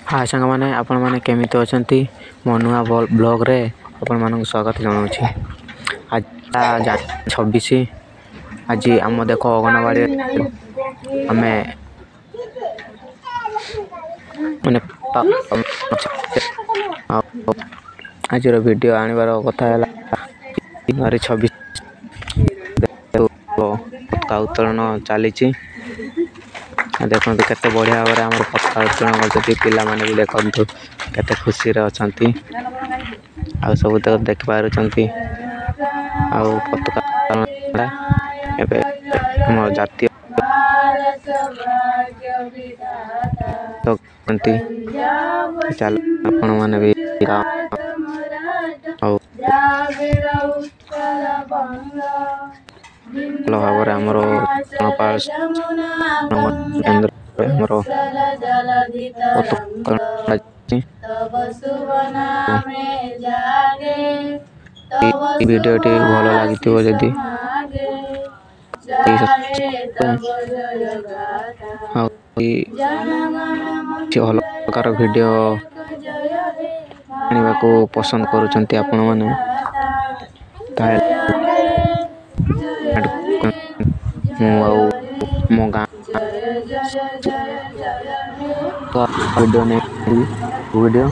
हाँ सांग मैंने आपण मैंने केमिति अछंती मो नुआ ब्लॉग रे आपण मानक स्वागत जनाऊँगी। आज 26 आज आम देख अंगनवाड़ी आम आज वीडियो आनिबार कथा है 26 पताका उत्तोलन चली देखो केते बढ़िया भाव आम पताका उत्तोलन कर पिला माने भी देखु केते खुशी रे अछंती आ सब तक देख पार पताका एबे हम जातीय चल आपण माने भी भाव आमर केन्द्र आमर वीडियोटी भल लगी जदि भल प्रकार वीडियो आने को पसंद करुँच आपण मैंने मो गाँ वीडियो